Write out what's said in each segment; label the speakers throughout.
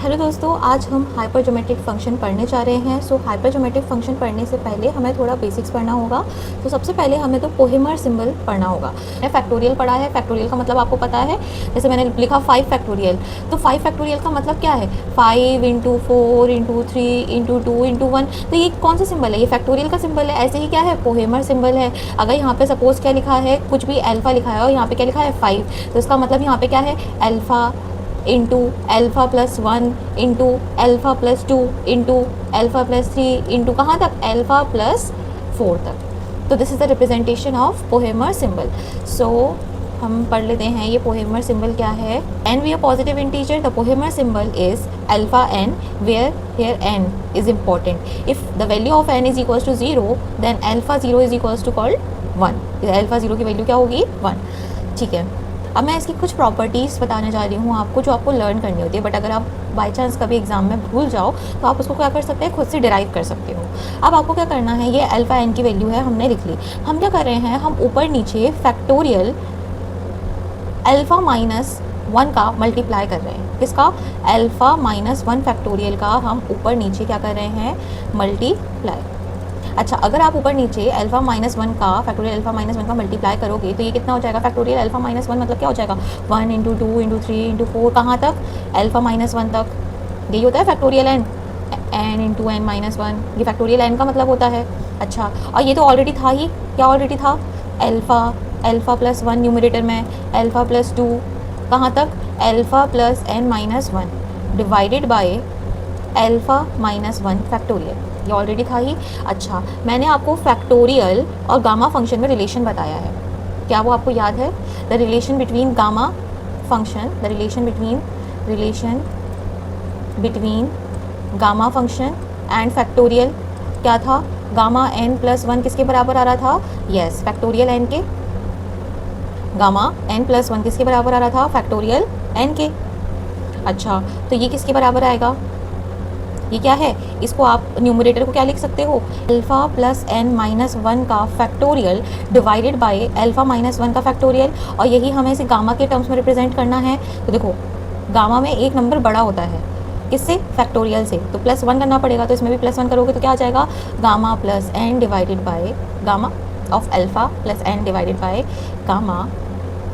Speaker 1: Hello दोस्तों, आज हम हाइपरजोमेट्रिक फंक्शन पढ़ने जा रहे हैं। सो हाइपरजोमेट्रिक फंक्शन पढ़ने से पहले हमें थोड़ा बेसिक्स पढ़ना होगा। तो सबसे पहले हमें तो पोहेमर सिंबल पढ़ना होगा। मैंने फैक्टोरियल पढ़ा है। फैक्टोरियल का मतलब आपको पता है, जैसे मैंने लिखा 5 फैक्टोरियल, तो 5 फैक्टोरियल का मतलब क्या है? 5 इंटू 4 इंटू 3 इंटू 2 इंटू 1। तो ये कौन सा सिंबल है? ये फैक्टोरियल का सिंबल है। ऐसे ही क्या है? पोहेमर सिंबल है। अगर यहाँ पे सपोज क्या लिखा है, कुछ भी अल्फ़ा लिखा है और यहाँ पे क्या लिखा है 5, तो इसका मतलब यहाँ पे क्या है? Alpha into alpha plus 1 into alpha plus 2 into alpha plus 3 into कहाँ तक? अल्फ़ा प्लस 4 तक। तो this is the representation of Pochhammer symbol. So हम पढ़ लेते हैं ये पोहेमर सिंबल क्या है। N be a positive integer, the Pochhammer symbol is alpha n, where here n is important. If the value of n is equals to 0, then alpha 0 is equals to called 1। Alpha 0 की value क्या होगी? 1। ठीक है, अब मैं इसकी कुछ properties बताने जा रही हूँ आपको, जो आपको लर्न करनी होती है। बट अगर आप बाई चांस कभी एग्जाम में भूल जाओ तो आप उसको क्या कर सकते हैं? खुद से डिराइव कर सकते हो। अब आपको क्या करना है, ये अल्फ़ा एन की वैल्यू है, हमने लिख ली। हम क्या कर रहे हैं, हम ऊपर नीचे फैक्टोरियल अल्फ़ा माइनस 1 का मल्टीप्लाई कर रहे हैं। किसका? अल्फ़ा माइनस 1 फैक्टोरियल का हम ऊपर नीचे क्या कर रहे हैं? मल्टीप्लाई। अच्छा, अगर आप ऊपर नीचे अल्फ़ा माइनस 1 का फैक्टोरियल अल्फ़ा माइनस 1 का मल्टीप्लाई करोगे तो ये कितना हो जाएगा? फैक्टोरियल अल्फ़ा माइनस 1 मतलब क्या हो जाएगा? 1 इंटू 2 इंटू 3 इंटू 4, कहाँ तक? अल्फ़ा माइनस 1 तक। यही होता है factorial n. N into n minus 1, ये फैक्टोरियल एन का मतलब होता है। अच्छा, और ये तो ऑलरेडी था ही। क्या ऑलरेडी था? अल्फ़ा, अल्फ़ा प्लस 1 न्यूमरेटर में, अल्फ़ा प्लस 2, कहाँ तक? Alpha plus n minus 1 divided by alpha minus 1 factorial, ये ऑलरेडी था ही। अच्छा, मैंने आपको फैक्टोरियल और गामा फंक्शन में रिलेशन बताया है, क्या वो आपको याद है? The relation between gamma function, the relation between gamma function and factorial क्या था? गामा एन प्लस 1 किसके बराबर आ रहा था? यस, फैक्टोरियल एन के। गामा एन प्लस 1 किसके बराबर आ रहा था? फैक्टोरियल एन के। अच्छा, तो ये किसके बराबर आएगा? ये क्या है? इसको आप न्यूमरेटर को क्या लिख सकते हो? अल्फ़ा प्लस एन माइनस 1 का factorial divided by alpha minus 1 का फैक्टोरियल। और यही हमें इसे गामा के टर्म्स में रिप्रेजेंट करना है। तो देखो, गामा में एक नंबर बड़ा होता है, किससे? फैक्टोरियल से। तो प्लस 1 करना पड़ेगा, तो इसमें भी प्लस 1 करोगे तो क्या आ जाएगा? Gamma plus n divided by gamma of alpha plus n divided by gamma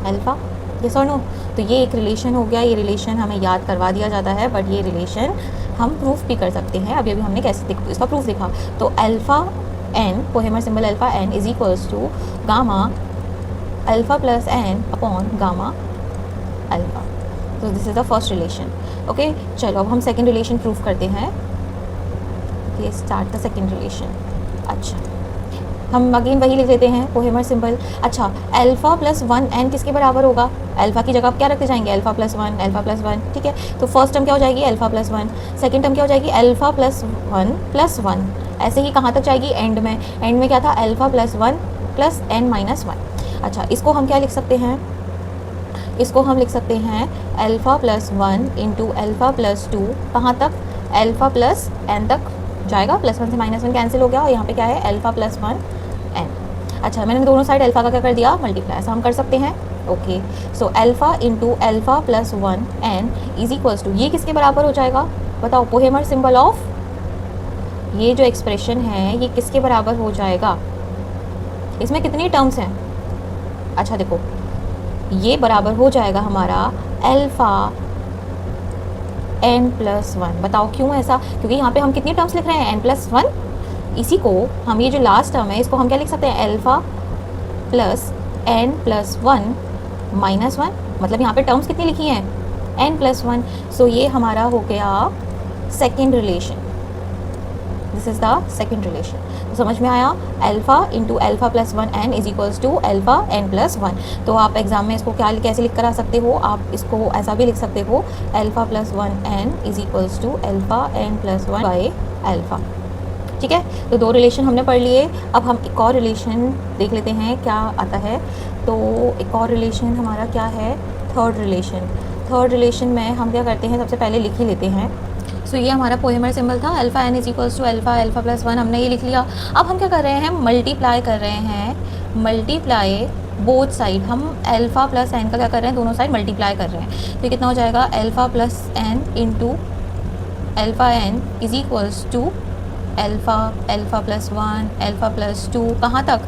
Speaker 1: alpha. Yes और नो? तो ये एक रिलेशन हो गया। ये रिलेशन हमें याद करवा दिया जाता है, बट ये रिलेशन हम प्रूफ भी कर सकते हैं। अभी हमने कैसे इसका प्रूफ देखा। तो alpha n, Pochhammer symbol alpha n is equals to gamma alpha plus n upon gamma alpha. तो this is the first relation. Okay, चलो अब हम सेकेंड रिलेशन प्रूफ करते हैं। Okay, start the second relation. अच्छा, हम अगेन वही लिख लेते हैं, पोहेमर सिंबल। अच्छा, अल्फ़ा प्लस 1 एन किसके बराबर होगा? अल्फ़ा की जगह आप क्या रखते जाएंगे? Alpha plus 1, alpha plus 1। ठीक है, तो फर्स्ट टर्म क्या हो जाएगी? Alpha plus 1। सेकेंड टर्म क्या हो जाएगी? Alpha plus 1 plus 1। ऐसे ही कहाँ तक जाएगी? एंड में। एंड में क्या था? Alpha plus 1 plus n minus 1। अच्छा, इसको हम क्या लिख सकते हैं? इसको हम लिख सकते हैं alpha plus 1 into alpha plus 2, कहाँ तक? अल्फ़ा प्लस एन तक जाएगा। प्लस 1 से माइनस 1 कैंसिल हो गया और यहाँ पे क्या है? Alpha plus 1 n. अच्छा, मैंने दोनों साइड अल्फ़ा का क्या कर दिया? मल्टीप्लाई। ऐसा हम कर सकते हैं। Okay, so alpha into alpha plus 1 n is equals to, ये किसके बराबर हो जाएगा? बताओ, पोहेमर सिंबल ऑफ ये जो एक्सप्रेशन है ये किसके बराबर हो जाएगा? इसमें कितनी टर्म्स हैं? अच्छा देखो, ये बराबर हो जाएगा हमारा अल्फ़ा एन प्लस 1। बताओ क्यों ऐसा? क्योंकि यहाँ पे हम कितनी टर्म्स लिख रहे हैं? N plus 1। इसी को हम, ये जो लास्ट टर्म है, इसको हम क्या लिख सकते हैं? Alpha plus n plus 1 minus 1। मतलब यहाँ पे टर्म्स कितनी लिखी हैं? N plus 1। सो ये हमारा हो गया second relation. This is the second relation. तो समझ में आया? Alpha into alpha plus 1 n is equals to alpha n plus 1। तो आप एग्जाम में इसको क्या कैसे लिख कर आ सकते हो? आप इसको ऐसा भी लिख सकते हो, alpha plus 1 n is equals to alpha n plus 1 by alpha. ठीक है, तो दो रिलेशन हमने पढ़ लिए। अब हम एक और रिलेशन देख लेते हैं क्या आता है। तो एक और रिलेशन हमारा क्या है? Third relation. थर्ड रिलेशन में हम क्या करते हैं? सबसे पहले लिख ही लेते हैं। सो ये हमारा पोहेमर सिंबल था, alpha n is equals to alpha alpha plus 1, हमने ये लिख लिया। अब हम क्या कर रहे हैं? मल्टीप्लाई कर रहे हैं। मल्टीप्लाई बोथ साइड, हम अल्फ़ा प्लस एन का क्या कर रहे हैं? दोनों साइड मल्टीप्लाई कर रहे हैं। तो कितना हो जाएगा? Alpha plus n into alpha n is equals to alpha plus 1 alpha plus 2 कहाँ तक,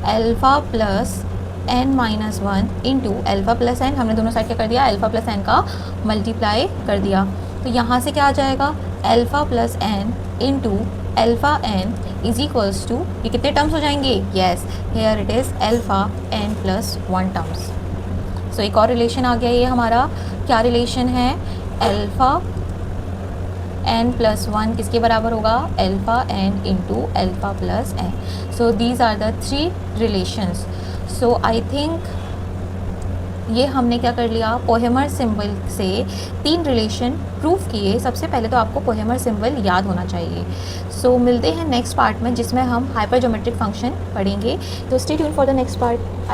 Speaker 1: alpha plus n minus 1 into alpha plus n, हमने दोनों साइड क्या कर दिया, अल्फ़ा प्लस एन का मल्टीप्लाई कर दिया। तो यहाँ से क्या आ जाएगा, alpha plus n into alpha n is equals to, ये कितने टर्म्स हो जाएंगे, yes here it is alpha n plus 1 terms. सो एक और रिलेशन आ गया, ये हमारा क्या रिलेशन है, अल्फ़ा n प्लस 1 किसके बराबर होगा, alpha n into alpha plus n. So these are the 3 relations. So I think ये हमने क्या कर लिया, पोहेमर सिंबल से 3 रिलेशन प्रूफ किए। सबसे पहले तो आपको पोहेमर सिंबल याद होना चाहिए। सो मिलते हैं नेक्स्ट पार्ट में जिसमें हम हाइपर ज्योमेट्रिक फंक्शन पढ़ेंगे। तो stay tune for the next part.